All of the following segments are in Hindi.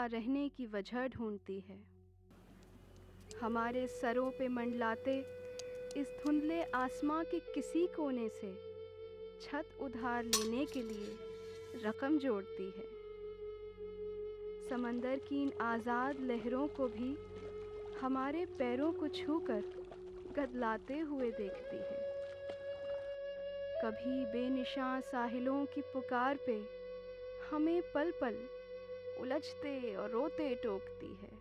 रहने की वजह ढूंढती है। हमारे सरों पे मंडलाते इस धुंधले आसमां के किसी कोने से छत उधार लेने के लिए रकम जोड़ती है। समंदर की इन आज़ाद लहरों को भी हमारे पैरों को छूकर गदलाते हुए देखती है। कभी बेनिशान साहिलों की पुकार पे हमें पल पल उलझते और रोते टोकती है।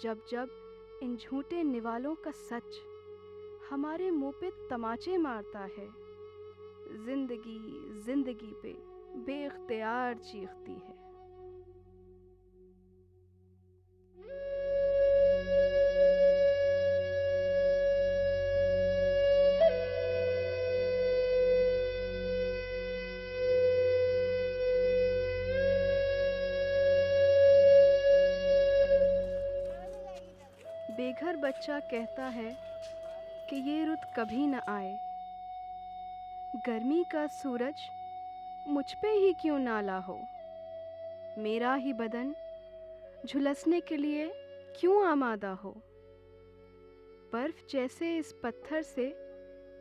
जब जब इन झूठे निवालों का सच हमारे मुंह पे तमाचे मारता है, जिंदगी जिंदगी पे बेख्तियार चीखती है। बेघर बच्चा कहता है कि ये रुत कभी न आए। गर्मी का सूरज मुझ पे ही क्यों नाला हो। मेरा ही बदन झुलसने के लिए क्यों आमादा हो। बर्फ जैसे इस पत्थर से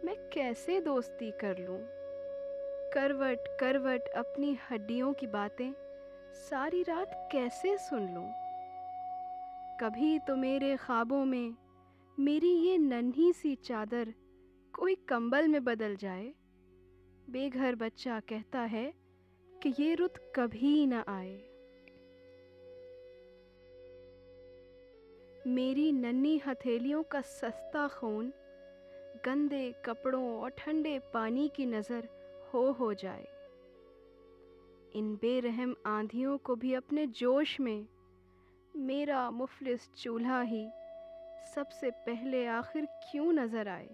मैं कैसे दोस्ती कर लूं। करवट करवट अपनी हड्डियों की बातें सारी रात कैसे सुन लूं। कभी तो मेरे ख्वाबों में मेरी ये नन्ही सी चादर कोई कंबल में बदल जाए। बेघर बच्चा कहता है कि ये रुत कभी न आए। मेरी नन्ही हथेलियों का सस्ता खून गंदे कपड़ों और ठंडे पानी की नज़र हो जाए। इन बेरहम आंधियों को भी अपने जोश में मेरा मुफलिस चूल्हा ही सबसे पहले आखिर क्यों नज़र आए।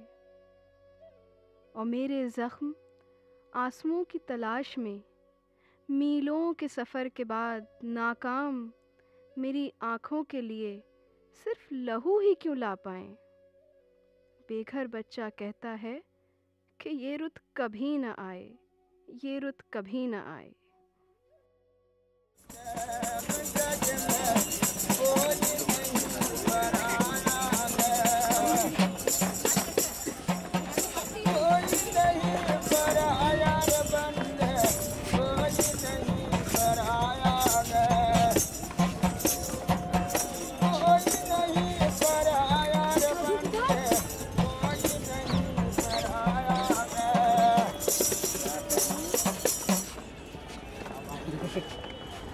और मेरे ज़ख्म आंसुओं की तलाश में मीलों के सफ़र के बाद नाकाम मेरी आँखों के लिए सिर्फ लहू ही क्यों ला पाएं। बेघर बच्चा कहता है कि ये रुत कभी न आए, ये रुत कभी न आए।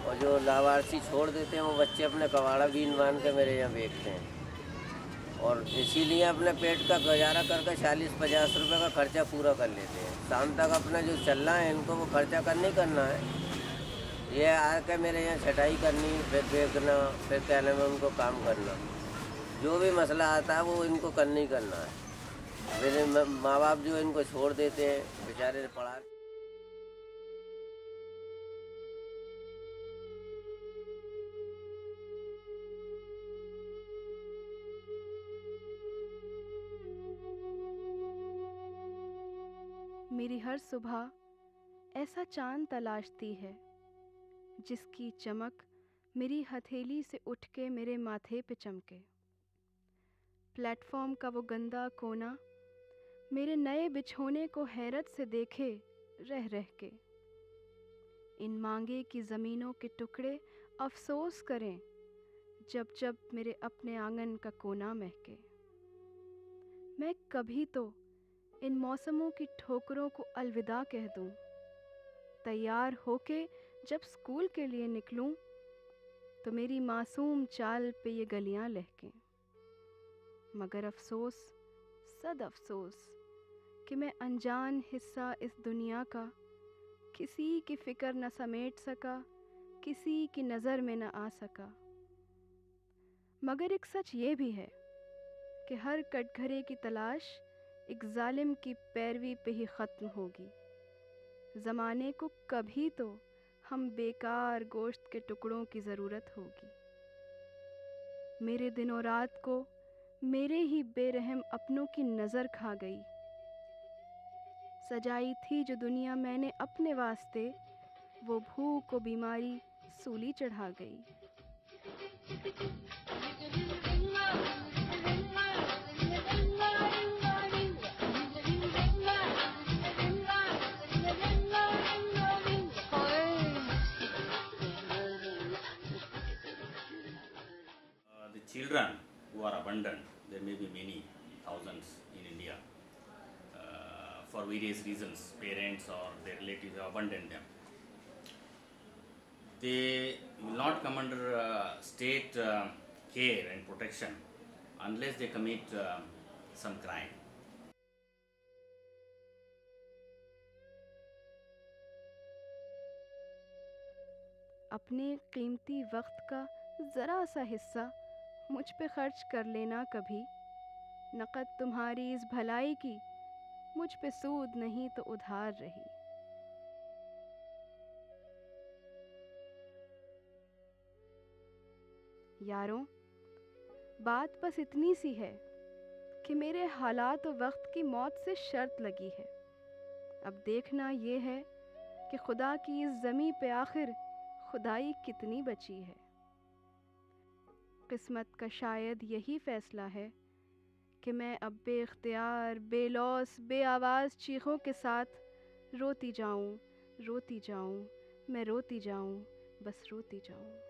और जो लावारसी छोड़ देते हैं वो बच्चे अपने कबाड़ा बीन बांध के मेरे यहाँ बेचते हैं और इसीलिए अपने पेट का गुजारा करके 40-50 रुपए का खर्चा पूरा कर लेते हैं। शाम तक अपना जो चल रहा है इनको वो खर्चा करना ही करना है। ये आके मेरे यहाँ छटाई करनी, फिर बेचना, फिर क्या नाम है उनको काम करना, जो भी मसला आता है वो इनको करना ही करना है। मेरे माँ बाप जो इनको छोड़ देते हैं बेचारे पढ़ा। मेरी हर सुबह ऐसा चांद तलाशती है जिसकी चमक मेरी हथेली से उठ के मेरे माथे पे चमके। प्लेटफॉर्म का वो गंदा कोना मेरे नए बिछोने को हैरत से देखे रह रह के। इन मांगे की ज़मीनों के टुकड़े अफसोस करें जब जब मेरे अपने आंगन का कोना महके। मैं कभी तो इन मौसमों की ठोकरों को अलविदा कह दूं। तैयार होके जब स्कूल के लिए निकलूं तो मेरी मासूम चाल पे ये गलियां लहकें। मगर अफसोस सद अफसोस कि मैं अनजान हिस्सा इस दुनिया का किसी की फ़िक्र न समेट सका, किसी की नज़र में न आ सका। मगर एक सच ये भी है कि हर कटघरे की तलाश एक जालिम की पैरवी पे ही ख़त्म होगी। ज़माने को कभी तो हम बेकार गोश्त के टुकड़ों की ज़रूरत होगी। मेरे दिनों रात को मेरे ही बेरहम अपनों की नज़र खा गई। सजाई थी जो दुनिया मैंने अपने वास्ते, वो भूख को बीमारी सूली चढ़ा गई। The children who are abandoned, there may be many thousands in India, for various reasons, parents or their relatives have abandoned them. They will not come under state care and protection unless they commit some crime. अपने कीमती वक्त का ज़रा सा हिस्सा मुझ पे खर्च कर लेना कभी। नकद तुम्हारी इस भलाई की मुझ पे सूद नहीं तो उधार रही। यारों, बात बस इतनी सी है कि मेरे हालात और वक्त की मौत से शर्त लगी है। अब देखना ये है कि खुदा की इस ज़मीं पे आखिर खुदाई कितनी बची है। किस्मत का शायद यही फ़ैसला है कि मैं अब बेख्तियार, बेलौस, बेआवाज़ चीखों के साथ रोती जाऊं, मैं रोती जाऊं, बस रोती जाऊं।